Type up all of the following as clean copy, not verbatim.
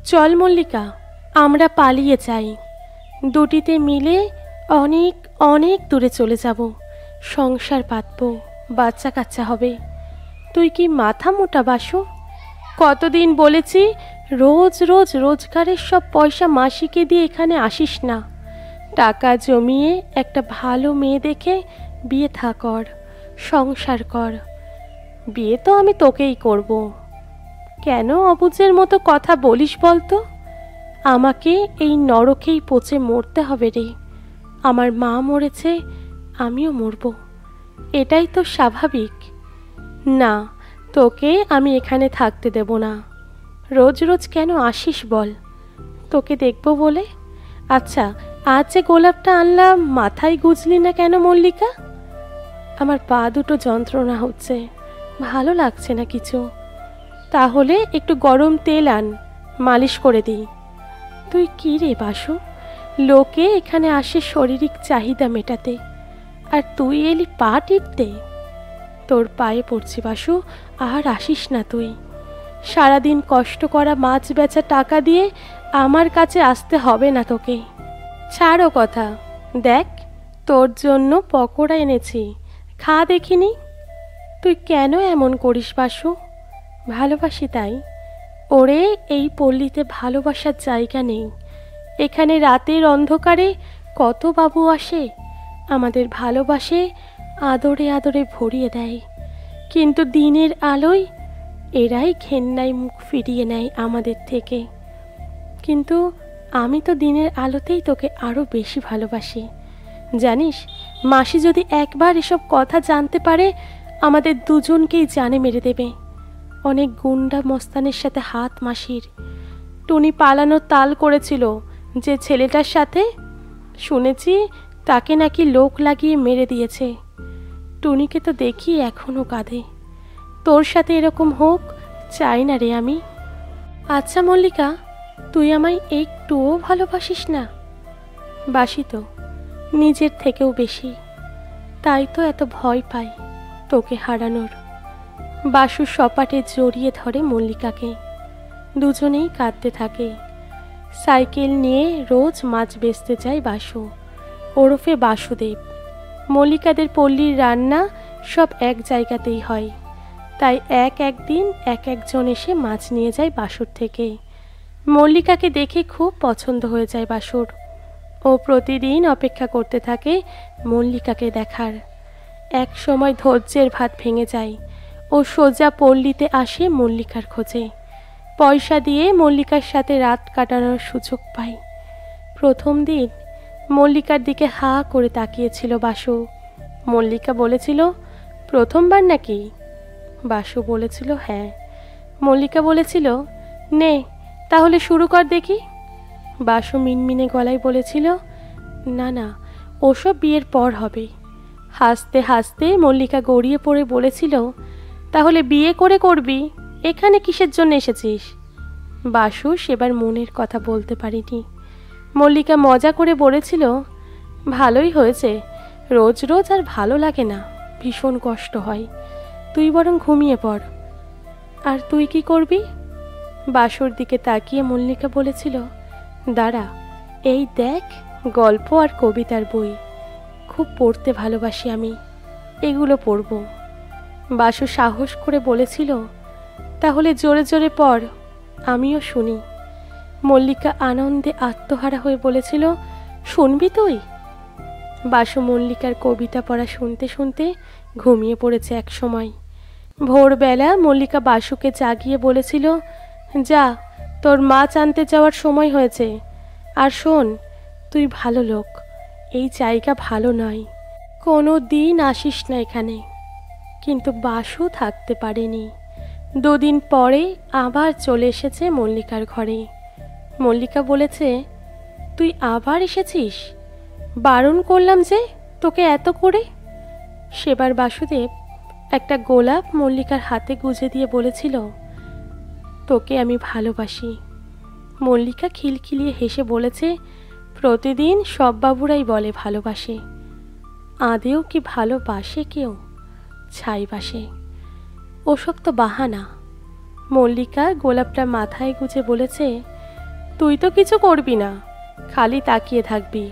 চল মল্লিকা, আমরা পালিয়ে যাই। দুটিতে মিলে অনেক অনেক দূরে চলে যাব। সংসার পাতব, বাচ্চা কাচ্চা হবে। তুই কি মাথা মোটা বাসু? কতদিন বলেছি রোজ রোজ রোজগারের সব পয়সা মাসিকে দিয়ে এখানে আসিস না। টাকা জমিয়ে একটা ভালো মেয়ে দেখে বিয়ে থা কর, সংসার কর। বিয়ে তো আমি তোকেই করব। কেন অবুঝের মতো কথা বলিস বলতো? আমাকে এই নরকেই পচে মরতে হবে রে। আমার মা মরেছে, আমিও মরব। এটাই তো স্বাভাবিক। না, তোকে আমি এখানে থাকতে দেব না। রোজ রোজ কেন আসিস বল? তোকে দেখব বলে। আচ্ছা, আজ যে গোলাপটা আনলাম মাথায় গুজলি না কেন মল্লিকা? আমার পা দুটো যন্ত্রণা হচ্ছে, ভালো লাগছে না কিছু। তাহলে একটু গরম তেল আন, মালিশ করে দিই। তুই কি রে বাসু, লোকে এখানে আসে শারীরিক চাহিদা মেটাতে, আর তুই এলি পা টিপতে? তোর পায়ে পড়ছি বাসু, আর আসিস না তুই। সারাদিন কষ্ট করা মাছ বেচা টাকা দিয়ে আমার কাছে আসতে হবে না তোকে। ছাড়ো কথা। দেখ, তোর জন্য পকোড়া এনেছি, খা দেখিনি। তুই কেন এমন করিস বাসু? ভালোবাসি তাই। ওরে, এই পল্লীতে ভালোবাসার জায়গা নেই। এখানে রাতের অন্ধকারে কত বাবু আসে, আমাদের ভালোবাসে, আদরে আদরে ভরিয়ে দেয়। কিন্তু দিনের আলোয় এরাই ঘেন্নায় মুখ ফিরিয়ে নেয় আমাদের থেকে। কিন্তু আমি তো দিনের আলোতেই তোকে আরও বেশি ভালোবাসি। জানিস, মাসি যদি একবার এসব কথা জানতে পারে, আমাদের দুজনকেই জানে মেরে দেবে। অনেক গুন্ডা মস্তানের সাথে হাত মাসির। টুনি পালানোর তাল করেছিল যে ছেলেটার সাথে, শুনেছি তাকে নাকি লোক লাগিয়ে মেরে দিয়েছে। টুনিকে তো দেখি এখনও কাঁদে। তোর সাথে এরকম হোক চাই না রে আমি। আচ্ছা মল্লিকা, তুই আমায় একটুও ভালোবাসিস না? বাসি তো, নিজের থেকেও বেশি। তাই তো এত ভয় পাই তোকে হারানোর। বাসু সপাটে জড়িয়ে ধরে মল্লিকাকে। দুজনেই কাঁদতে থাকে। সাইকেল নিয়ে রোজ মাছ বেচতে যায় বাসু, ওরফে বাসুদেব। মল্লিকাদের পল্লীর রান্না সব এক জায়গাতেই হয়, তাই একদিন একজন এসে মাছ নিয়ে যায় বাসুর থেকে। মল্লিকাকে দেখে খুব পছন্দ হয়ে যায় বাসুর। ও প্রতিদিন অপেক্ষা করতে থাকে মল্লিকাকে দেখার। এক সময় ধৈর্যের ভাত ভেঙে যায়। ও সোজা পল্লীতে আসে মল্লিকার খোঁজে। পয়সা দিয়ে মল্লিকার সাথে রাত কাটানোর সুযোগ পায়। প্রথম দিন মল্লিকার দিকে হা করে তাকিয়েছিল বাসু। মল্লিকা বলেছিল, প্রথমবার নাকি? বাসু বলেছিল, হ্যাঁ। মল্লিকা বলেছিল, নে তাহলে শুরু কর দেখি। বাসু মিনমিনে গলায় বলেছিল, না না, ওসব বিয়ের পর হবে। হাসতে হাসতে মল্লিকা গড়িয়ে পড়ে বলেছিল, তাহলে বিয়ে করে করবি? এখানে কিসের জন্য এসেছিস? বাসু সেবার মনের কথা বলতে পারিনি। মল্লিকা মজা করে বলেছিল, ভালোই হয়েছে, রোজ রোজ আর ভালো লাগে না, ভীষণ কষ্ট হয়। তুই বরং ঘুমিয়ে পড়। আর তুই কি করবি? বাসুর দিকে তাকিয়ে মল্লিকা বলেছিল, দাঁড়া, এই দেখ গল্প আর কবিতার বই, খুব পড়তে ভালোবাসি আমি, এগুলো পড়ব। বাসু সাহস করে বলেছিল, তাহলে জোরে জোরে পড়, আমিও শুনি। মল্লিকা আনন্দে আত্মহারা হয়ে বলেছিল, শুনবি তুই? বাসু মল্লিকার কবিতা পড়া শুনতে শুনতে ঘুমিয়ে পড়েছে এক সময়। ভোরবেলা মল্লিকা বাসুকে জাগিয়ে বলেছিল, যা, তোর মাছ আনতে যাওয়ার সময় হয়েছে। আর শোন, তুই ভালো লোক, এই জায়গা ভালো নয়, কোনো দিন আসিস না এখানে। কিন্তু বাসু থাকতে পারেনি। দুদিন পরে আবার চলে এসেছে মল্লিকার ঘরে। মল্লিকা বলেছে, তুই আবার এসেছিস? বারণ করলাম যে তোকে এত করে। সেবার বাসুদেব একটা গোলাপ মল্লিকার হাতে গুজে দিয়ে বলেছিল, তোকে আমি ভালোবাসি। মল্লিকা খিলখিলিয়ে হেসে বলেছে, প্রতিদিন সব বাবুরাই বলে ভালোবাসে, আদেও কি ভালোবাসে কেউ? ছাইবাসে, ওসব তো বাহানা। মল্লিকা গোলাপটা মাথায় গুজে বলেছে, তুই তো কিছু করবি না, খালি তাকিয়ে থাকবি।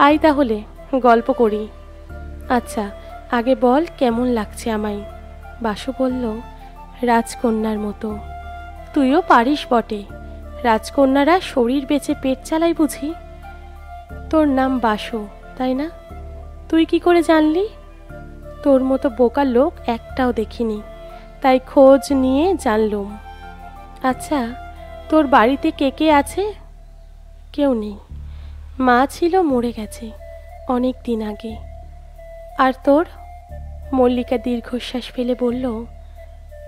আয় তাহলে গল্প করি। আচ্ছা, আগে বল কেমন লাগছে আমায়। বাসু বলল, রাজকন্যার মতো। তুইও পারিস বটে, রাজকন্যারা শরীর বেচে পেট চালায় বুঝি? তোর নাম বাসু, তাই না? তুই কি করে জানলি? তোর মতো বোকা লোক একটাও দেখিনি, তাই খোঁজ নিয়ে জানলুম। আচ্ছা, তোর বাড়িতে কে কে আছে? কেউ নেই, মা ছিল, মরে গেছে অনেক দিন আগে। আর তোর? মল্লিকা দীর্ঘশ্বাস ফেলে বলল,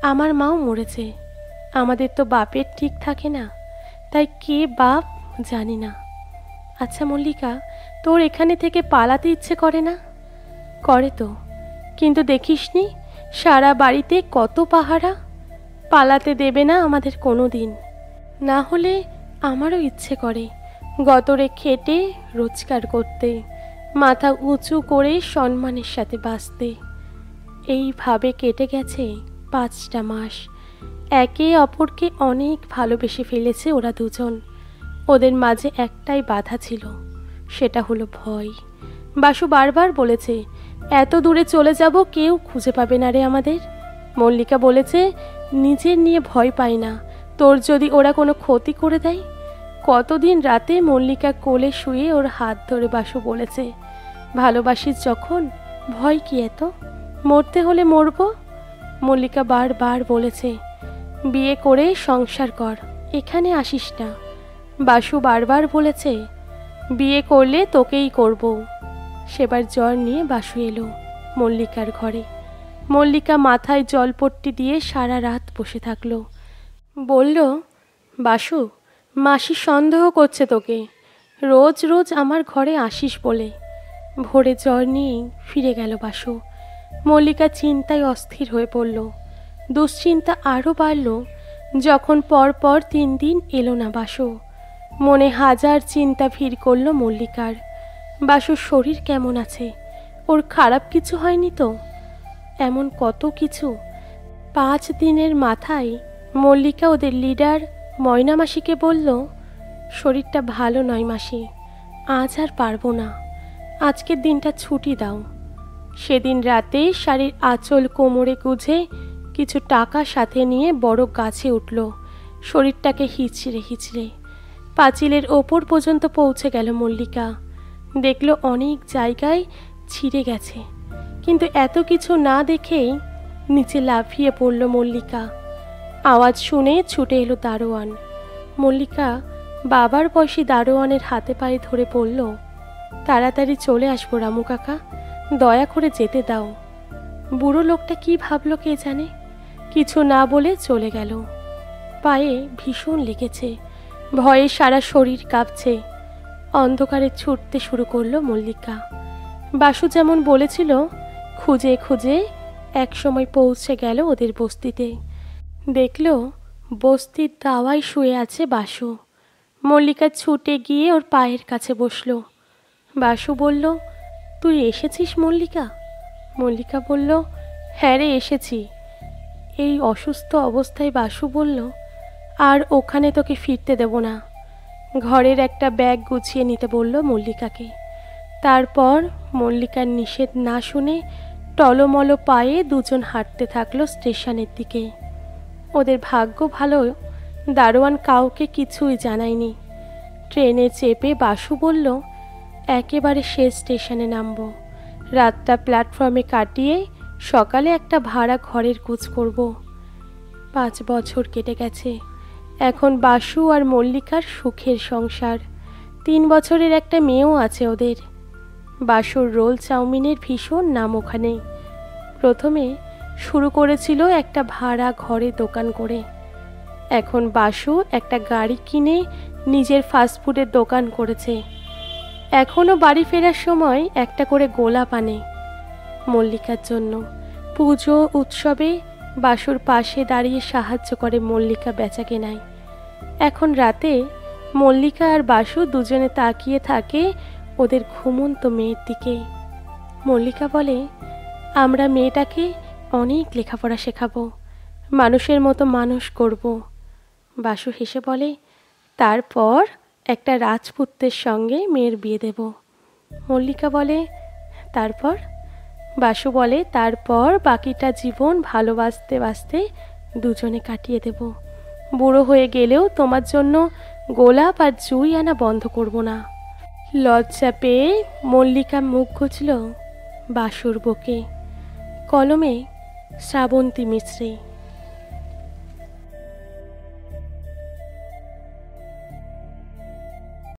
আমার মাও মরেছে। আমাদের তো বাপের ঠিক থাকে না, তাই কে বাপ জানি না। আচ্ছা মল্লিকা, তোর এখানে থেকে পালাতে ইচ্ছে করে না? করে তো, কিন্তু দেখিসনি সারা বাড়িতে কত পাহারা। পালাতে দেবে না আমাদের কোনো দিন। না হলে আমারও ইচ্ছে করে গতরে খেটে রোজগার করতে, মাথা উঁচু করে সম্মানের সাথে বাঁচতে। এইভাবে কেটে গেছে 5টা মাস। একে অপরকে অনেক ভালোবেসে ফেলেছে ওরা দুজন। ওদের মাঝে একটাই বাধা ছিল, সেটা হলো ভয়। বাসু বারবার বলেছে, এত দূরে চলে যাব, কেউ খুঁজে পাবে না রে আমাদের। মল্লিকা বলেছে, নিজের নিয়ে ভয় পাই না, তোর যদি ওরা কোনো ক্ষতি করে দেয়। কতদিন রাতে মল্লিকা কোলে শুয়ে ওর হাত ধরে বাসু বলেছে, ভালোবাসিস যখন, ভয় কি এত, মরতে হলে মরব। মল্লিকা বারবার বলেছে, বিয়ে করে সংসার কর, এখানে আসিস না। বাসু বারবার বলেছে, বিয়ে করলে তোকেই করব। সেবার জ্বর নিয়ে বাসু এলো মল্লিকার ঘরে। মল্লিকা মাথায় জলপট্টি দিয়ে সারা রাত বসে থাকলো। বলল, বাসু, মাসি সন্দেহ করছে তোকে, রোজ রোজ আমার ঘরে আসিস বলে। ভোরে জ্বর নিয়েই ফিরে গেল বাসু। মল্লিকা চিন্তায় অস্থির হয়ে পড়ল। দুশ্চিন্তা আরও বাড়ল যখন পরপর 3 দিন এলো না বাসু। মনে হাজার চিন্তা ভিড় করল মল্লিকার। বাসুর শরীর কেমন আছে? ওর খারাপ কিছু হয়নি তো? এমন কত কিছু। 5 দিনের মাথায় মল্লিকা ওদের লিডার ময়না মাসিকে বলল, শরীরটা ভালো নয় মাসি, আজ আর পারবো না, আজকের দিনটা ছুটি দাও। সেদিন রাতে শাড়ির আঁচল কোমরে গুঁজে কিছু টাকা সাথে নিয়ে বড় গাছে উঠল। শরীরটাকে হিচড়ে হিচড়ে পাঁচিলের ওপর পর্যন্ত পৌঁছে গেল মল্লিকা। দেখল অনেক জায়গায় ছিঁড়ে গেছে, কিন্তু এত কিছু না দেখেই নিচে লাফিয়ে পড়ল মল্লিকা। আওয়াজ শুনে ছুটে এলো দারোয়ান। মল্লিকা বাবার বয়সী দারোয়ানের হাতে পায়ে ধরে বলল, তাড়াতাড়ি চলে আসবো রামু কাকা, দয়া করে যেতে দাও। বুড়ো লোকটা কি ভাবলো কে জানে, কিছু না বলে চলে গেল। পায়ে ভীষণ লেগেছে, ভয়ে সারা শরীর কাঁপছে। অন্ধকারে ছুটতে শুরু করলো মল্লিকা। বাসু যেমন বলেছিল, খুঁজে খুঁজে একসময় পৌঁছে গেল ওদের বস্তিতে। দেখল বস্তির দাওয়ায় শুয়ে আছে বাসু। মল্লিকা ছুটে গিয়ে ওর পায়ের কাছে বসল। বাসু বলল, তুই এসেছিস মল্লিকা? মল্লিকা বলল, হ্যাঁ রে এসেছি। এই অসুস্থ অবস্থায় বাসু বলল, আর ওখানে তোকে ফিরতে দেব না। ঘরের একটা ব্যাগ গুছিয়ে নিতে বলল মল্লিকাকে। তারপর মল্লিকার নিষেধ না শুনে টলমল পায়ে দুজন হাঁটতে থাকলো স্টেশনের দিকে। ওদের ভাগ্য ভালো, দারোয়ান কাউকে কিছুই জানায়নি। ট্রেনে চেপে বাসু বলল, একেবারে শেষ স্টেশনে নামব, রাতটা প্ল্যাটফর্মে কাটিয়ে সকালে একটা ভাড়া ঘরের খোঁজ করব। 5 বছর কেটে গেছে। এখন বাসু আর মল্লিকার সুখের সংসার। 3 বছরের একটা মেয়েও আছে ওদের। বাসুর রোল চাউমিনের ভীষণ নাম ওখানে। প্রথমে শুরু করেছিল একটা ভাড়া ঘরে দোকান করে। এখন বাসু একটা গাড়ি কিনে নিজের ফাস্টফুডের দোকান করেছে। এখনও বাড়ি ফেরার সময় একটা করে গোলাপ আনে মল্লিকার জন্য। পুজো উৎসবে বাসুর পাশে দাঁড়িয়ে সাহায্য করে মল্লিকা বেচাকেনায়। এখন রাতে মল্লিকা আর বাসু দুজনে তাকিয়ে থাকে ওদের ঘুমন্ত মেয়ের দিকে। মল্লিকা বলে, আমরা মেয়েটাকে অনেক লেখাপড়া শেখাবো, মানুষের মতো মানুষ করব। বাসু হেসে বলে, তারপর একটা রাজপুত্রের সঙ্গে মেয়ের বিয়ে দেব। মল্লিকা বলে, তারপর? বাসু বলে, তারপর বাকিটা জীবন ভালোবাসতে বাসতে দুজনে কাটিয়ে দেব। বুড়ো হয়ে গেলেও তোমার জন্য গোলাপ আর জুই আনা বন্ধ করব না। লজ্জা পেয়ে মল্লিকা মুখ ঘুচল বাসুর বুকে। কলমে শ্রাবন্তী মিশ্রী।